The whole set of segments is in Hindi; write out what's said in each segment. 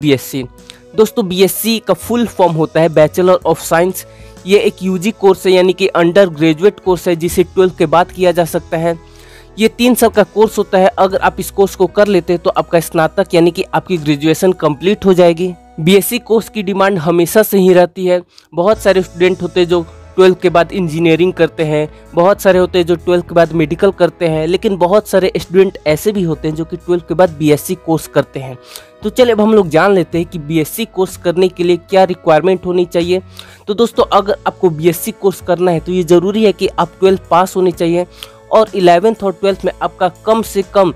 बीएससी। दोस्तों बीएससी का फुल फॉर्म होता है बैचलर ऑफ साइंस। ये एक यूजी कोर्स है यानी कि अंडर ग्रेजुएट कोर्स है जिसे 12th के बाद किया जा सकता है। ये 3 साल का कोर्स होता है। अगर आप इस कोर्स को कर लेते हैं तो आपका स्नातक यानी कि आपकी ग्रेजुएशन कंप्लीट हो जाएगी। बीएससी कोर्स की डिमांड हमेशा से ही रहती है। बहुत सारे स्टूडेंट होते हैं जो 12th के बाद इंजीनियरिंग करते हैं, बहुत सारे होते हैं जो 12th के बाद मेडिकल करते हैं, लेकिन बहुत सारे स्टूडेंट ऐसे भी होते हैं जो कि 12th के बाद बीएससी कोर्स करते हैं। तो चलिए अब हम लोग जान लेते हैं कि बीएससी कोर्स करने के लिए क्या रिक्वायरमेंट होनी चाहिए। तो दोस्तों अगर आपको बीएससी कोर्स करना है तो ये ज़रूरी है कि आप 12th पास होने चाहिए और 11th और 12th में आपका कम से कम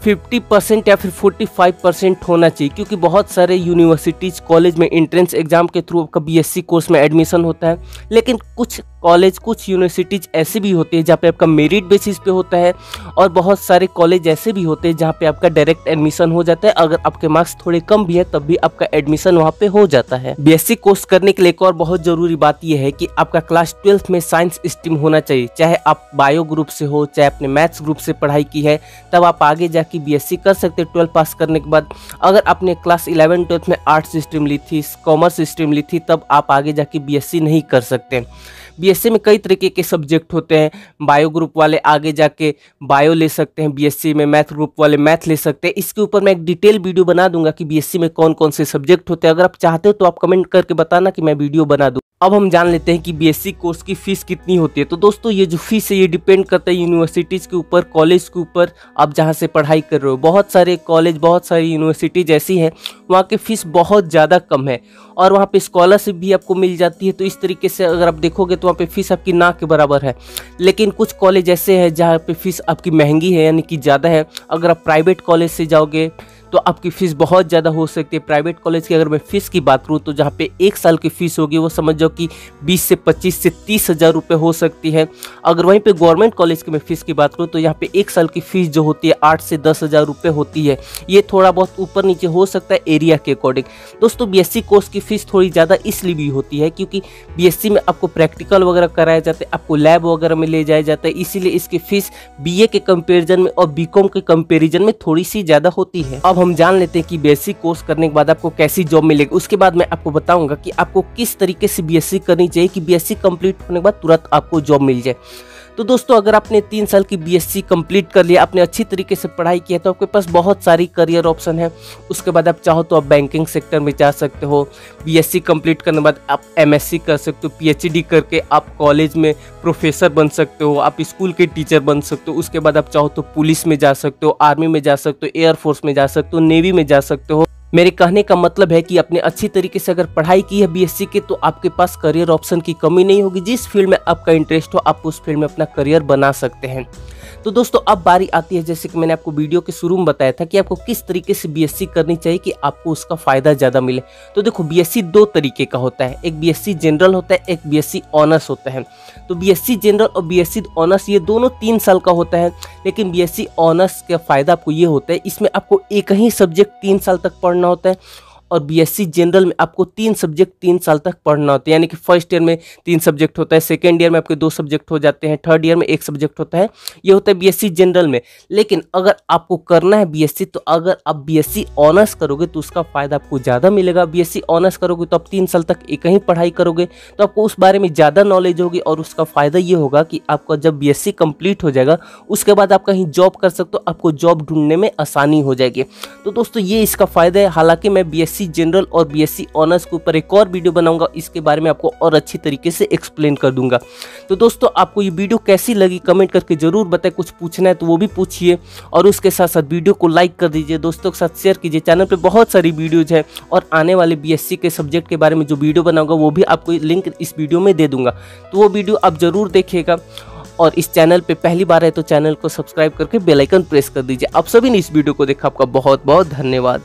50% या फिर 45% होना चाहिए, क्योंकि बहुत सारे यूनिवर्सिटीज़ कॉलेज में एंट्रेंस एग्जाम के थ्रू आपका बीएससी कोर्स में एडमिशन होता है। लेकिन कुछ कॉलेज कुछ यूनिवर्सिटीज़ ऐसे भी होती है जहाँ पे आपका मेरिट बेसिस पे होता है और बहुत सारे कॉलेज ऐसे भी होते हैं जहाँ पे आपका डायरेक्ट एडमिशन हो जाता है। अगर आपके मार्क्स थोड़े कम भी है तब भी आपका एडमिशन वहाँ पे हो जाता है। बीएससी कोर्स करने के लिए एक और बहुत ज़रूरी बात यह है कि आपका क्लास 12th में साइंस स्ट्रीम होना चाहिए। चाहे आप बायो ग्रुप से हो, चाहे आपने मैथ्स ग्रुप से पढ़ाई की है, तब आप आगे जाके बीएससी कर सकते हैं 12th पास करने के बाद। अगर आपने क्लास 11 12th में आर्ट्स स्ट्रीम ली थी, कॉमर्स स्ट्रीम ली थी, तब आप आगे जाके बीएससी नहीं कर सकते। बीएससी में कई तरीके के सब्जेक्ट होते हैं। बायो ग्रुप वाले आगे जाके बायो ले सकते हैं, बीएससी में मैथ ग्रुप वाले मैथ ले सकते हैं। इसके ऊपर मैं एक डिटेल वीडियो बना दूंगा कि बीएससी में कौन कौन से सब्जेक्ट होते हैं। अगर आप चाहते हो तो आप कमेंट करके बताना कि मैं वीडियो बना दूं। अब हम जान लेते हैं कि बीएससी कोर्स की फीस कितनी होती है। तो दोस्तों ये जो फीस है ये डिपेंड करता है यूनिवर्सिटीज़ के ऊपर, कॉलेज के ऊपर, आप जहाँ से पढ़ाई कर रहे हो। बहुत सारे कॉलेज, बहुत सारी यूनिवर्सिटीज़ ऐसी हैं वहाँ की फ़ीस बहुत ज़्यादा कम है और वहाँ पे स्कॉलरशिप भी आपको मिल जाती है। तो इस तरीके से अगर आप देखोगे तो वहाँ पे फ़ीस आपकी ना के बराबर है। लेकिन कुछ कॉलेज ऐसे हैं जहाँ पे फ़ीस आपकी महंगी है यानी कि ज़्यादा है। अगर आप प्राइवेट कॉलेज से जाओगे तो आपकी फ़ीस बहुत ज़्यादा हो सकती है। प्राइवेट कॉलेज की अगर मैं फ़ीस की बात करूँ तो जहाँ पे 1 साल की फ़ीस होगी वो समझ जाओ कि 20 से 25 से 30 हज़ार रुपये हो सकती है। अगर वहीं पे गवर्नमेंट कॉलेज की मैं फ़ीस की बात करूँ तो यहाँ पे 1 साल की फ़ीस जो होती है 8 से 10 हज़ार रुपये होती है। ये थोड़ा बहुत ऊपर नीचे हो सकता है एरिया के अकॉर्डिंग। दोस्तों बीएससी कोर्स की फ़ीस थोड़ी ज़्यादा इसलिए भी होती है क्योंकि बीएससी में आपको प्रैक्टिकल वगैरह कराया जाता है, आपको लैब वगैरह में ले जाया जाता है, इसीलिए इसकी फ़ीस बीए के कंपेरिजन में और बीकॉम के कंपेरिजन में थोड़ी सी ज़्यादा होती है। अब हम जान लेते हैं कि बीएससी कोर्स करने के बाद आपको कैसी जॉब मिलेगी। उसके बाद मैं आपको बताऊंगा कि आपको किस तरीके से बीएससी करनी चाहिए कि बीएससी कंप्लीट होने के बाद तुरंत आपको जॉब मिल जाए। तो दोस्तों अगर आपने 3 साल की बीएससी कंप्लीट कर लिया, आपने अच्छी तरीके से पढ़ाई की है, तो आपके पास बहुत सारी करियर ऑप्शन है। उसके बाद आप चाहो तो आप बैंकिंग सेक्टर में जा सकते हो। बीएससी कंप्लीट करने के बाद आप एमएससी कर सकते हो, पीएचडी करके आप कॉलेज में प्रोफेसर बन सकते हो, आप स्कूल के टीचर बन सकते हो। उसके बाद आप चाहो तो पुलिस में जा सकते हो, आर्मी में जा सकते हो, एयरफोर्स में जा सकते हो, नेवी में जा सकते हो। मेरे कहने का मतलब है कि आपने अच्छी तरीके से अगर पढ़ाई की है बीएससी के तो आपके पास करियर ऑप्शन की कमी नहीं होगी। जिस फील्ड में आपका इंटरेस्ट हो आप उस फील्ड में अपना करियर बना सकते हैं। तो दोस्तों अब बारी आती है, जैसे कि मैंने आपको वीडियो के शुरू में बताया था कि आपको किस तरीके से बीएससी करनी चाहिए कि आपको उसका फ़ायदा ज़्यादा मिले। तो देखो बीएससी 2 तरीके का होता है, एक बीएससी जनरल होता है, एक बीएससी ऑनर्स होता है। तो बीएससी जनरल और बीएससी ऑनर्स ये दोनों 3 साल का होता है। लेकिन बीएससी ऑनर्स का फ़ायदा आपको ये होता है, इसमें आपको एक ही सब्जेक्ट 3 साल तक पढ़ना होता है और बीएससी जनरल में आपको 3 सब्जेक्ट 3 साल तक पढ़ना होता है। यानी कि फर्स्ट ईयर में 3 सब्जेक्ट होता है, सेकेंड ईयर में आपके 2 सब्जेक्ट हो जाते हैं, थर्ड ईयर में 1 सब्जेक्ट होता है। ये होता है बीएससी जनरल में। लेकिन अगर आपको करना है बीएससी तो अगर आप बीएससी ऑनर्स करोगे तो उसका फ़ायदा आपको ज़्यादा मिलेगा। बीएससी ऑनर्स करोगे तो आप 3 साल तक एक ही पढ़ाई करोगे तो आपको उस बारे में ज़्यादा नॉलेज होगी और उसका फ़ायदा ये होगा कि आपका जब बीएससी कंप्लीट हो जाएगा उसके बाद आप कहीं जॉब कर सकते हो, आपको जॉब ढूंढने में आसानी हो जाएगी। तो दोस्तों ये इसका फ़ायदा है। हालांकि मैं बीएससी जनरल और बीएससी ऑनर्स के ऊपर एक और वीडियो बनाऊंगा, इसके बारे में आपको और अच्छी तरीके से एक्सप्लेन कर दूंगा। तो दोस्तों आपको ये वीडियो कैसी लगी कमेंट करके जरूर बताएं। कुछ पूछना है तो वो भी पूछिए और उसके साथ साथ वीडियो को लाइक कर दीजिए, दोस्तों के साथ शेयर कीजिए। चैनल पे बहुत सारी वीडियोज है और आने वाले बीएससी के सब्जेक्ट के बारे में जो वीडियो बनाऊंगा वो भी आपको लिंक इस वीडियो में दे दूंगा, तो वो वीडियो आप जरूर देखिएगा। और इस चैनल पे पहली बार है तो चैनल को सब्सक्राइब करके बेल आइकन प्रेस कर दीजिए। आप सभी ने इस वीडियो को देखा, आपका बहुत बहुत धन्यवाद।